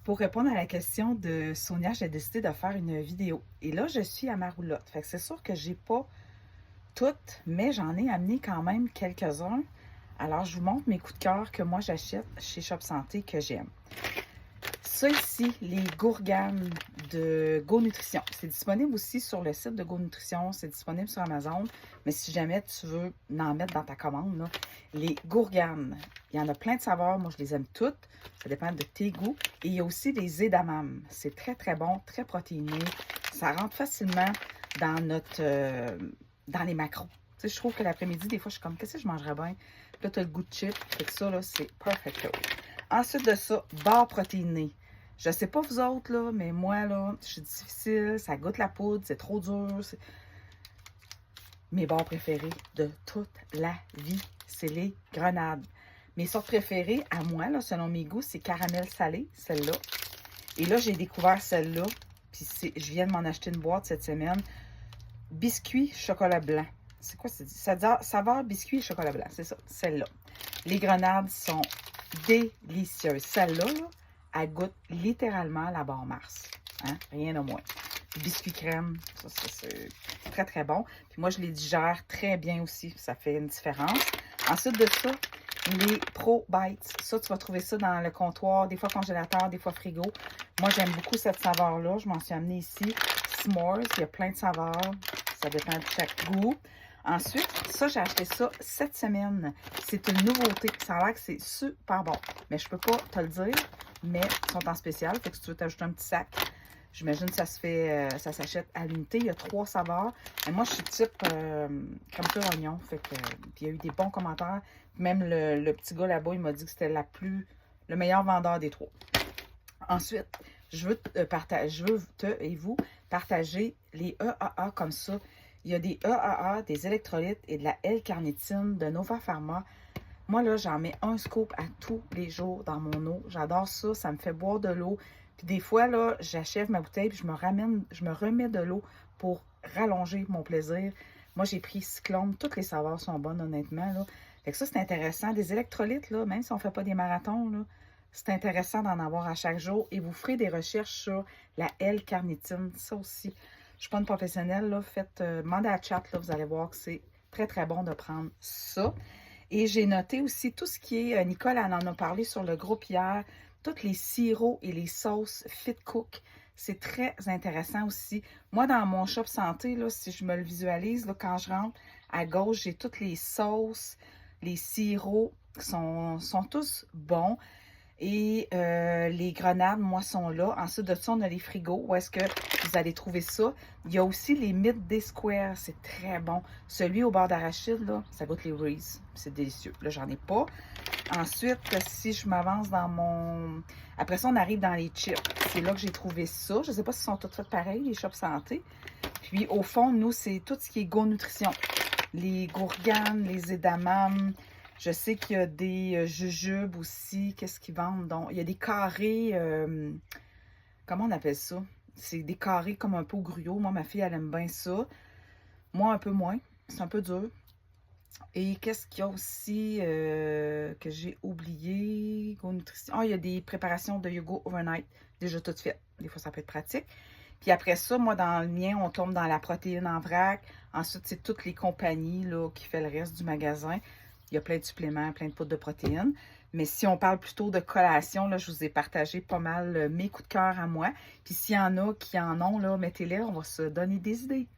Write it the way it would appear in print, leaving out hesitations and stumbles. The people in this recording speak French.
Pour répondre à la question de Sonia, j'ai décidé de faire une vidéo. Et là, je suis à ma roulotte. Fait que c'est sûr que j'ai pas toutes, mais j'en ai amené quand même quelques-uns. Alors, je vous montre mes coups de cœur que moi j'achète chez Shop Santé que j'aime. Ça ici, les gourganes de Go Nutrition. C'est disponible aussi sur le site de Go Nutrition, c'est disponible sur Amazon. Mais si jamais tu veux en mettre dans ta commande, là, les gourganes, il y en a plein de saveurs. Moi, je les aime toutes. Ça dépend de tes goûts. Et il y a aussi les edamame. C'est très, très bon, très protéiné. Ça rentre facilement dans dans les macros. Tu sais, je trouve que l'après-midi, des fois, je suis comme, qu'est-ce que je mangerais bien? Puis là, tu as le goût de chip. Fait que ça, là, c'est perfecto. Ensuite de ça, barre protéinée. Je sais pas vous autres, là, mais moi, là, je suis difficile, ça goûte la poudre, c'est trop dur. Mes barres préférées de toute la vie, c'est les grenades. Mes sortes préférées, à moi, là, selon mes goûts, c'est caramel salé, celle-là. Et là, j'ai découvert celle-là, puis je viens de m'en acheter une boîte cette semaine. Biscuit chocolat blanc. C'est quoi ça dit? Ça dit saveur biscuit et chocolat blanc, c'est ça, celle-là. Les grenades sont délicieuses. Celle-là, là, elle goûte littéralement la barre Mars. Hein? Rien de moins. Biscuit crème, ça c'est très très bon. Puis moi, je les digère très bien aussi. Ça fait une différence. Ensuite de ça, les Pro Bites. Ça, tu vas trouver ça dans le comptoir, des fois congélateur, des fois frigo. Moi, j'aime beaucoup cette saveur-là. Je m'en suis amenée ici. S'mores, il y a plein de saveurs. Ça dépend de chaque goût. Ensuite, ça, j'ai acheté ça cette semaine. C'est une nouveauté. Ça a l'air que c'est super bon. Mais je peux pas te le dire, mais ils sont en spécial. Fait que si tu veux t'ajouter un petit sac, j'imagine que ça se fait, ça s'achète à l'unité. Il y a 3 saveurs. Et moi, je suis type crème pure oignon. Fait que, puis il y a eu des bons commentaires. Même le petit gars là-bas, il m'a dit que c'était le meilleur vendeur des 3. Ensuite, je veux te et vous partager les EAA comme ça. Il y a des EAA, des électrolytes et de la L-carnitine de Nova Pharma. Moi, là, j'en mets un scoop à tous les jours dans mon eau. J'adore ça. Ça me fait boire de l'eau. Puis des fois, là, j'achève ma bouteille puis je me remets de l'eau pour rallonger mon plaisir. Moi, j'ai pris Cyclone. Toutes les saveurs sont bonnes, honnêtement, là. Fait que ça, c'est intéressant. Des électrolytes, là, même si on ne fait pas des marathons, là, c'est intéressant d'en avoir à chaque jour. Et vous ferez des recherches sur la L-carnitine. Ça aussi, je ne suis pas une professionnelle, là. Faites, demandez à chat, là, vous allez voir que c'est très, très bon de prendre ça. Et j'ai noté aussi tout ce qui est, Nicole en a parlé sur le groupe hier, tous les sirops et les sauces Fit Cook. C'est très intéressant aussi. Moi, dans mon shop santé, là, si je me le visualise, là, quand je rentre, à gauche, j'ai toutes les sauces, les sirops sont tous bons. Et les grenades, moi, sont là. Ensuite de ça, on a les frigos. Où est-ce que vous allez trouver ça? Il y a aussi les Midday Square. C'est très bon. Celui au beurre d'arachide, là, ça goûte les Reese. C'est délicieux. Là, j'en ai pas. Ensuite, si je m'avance dans mon... Après ça, on arrive dans les chips. C'est là que j'ai trouvé ça. Je ne sais pas s'ils sont toutes faites pareil, les shops santé. Puis, au fond, nous, c'est tout ce qui est Go Nutrition. Les gourganes, les edamame. Je sais qu'il y a des jujubes aussi. Qu'est-ce qu'ils vendent? Donc, il y a des carrés. Comment on appelle ça? C'est des carrés comme un pot gruau. Moi, ma fille, elle aime bien ça. Moi, un peu moins. C'est un peu dur. Et qu'est-ce qu'il y a aussi que j'ai oublié? Go Nutrition. Ah, il y a des préparations de yogourt overnight déjà toutes faites. Des fois, ça peut être pratique. Puis après ça, moi, dans le mien, on tombe dans la protéine en vrac. Ensuite, c'est toutes les compagnies là, qui font le reste du magasin. Il y a plein de suppléments, plein de poudres de protéines. Mais si on parle plutôt de collation, là, je vous ai partagé pas mal mes coups de cœur à moi. Puis s'il y en a qui en ont, là, mettez-les, on va se donner des idées.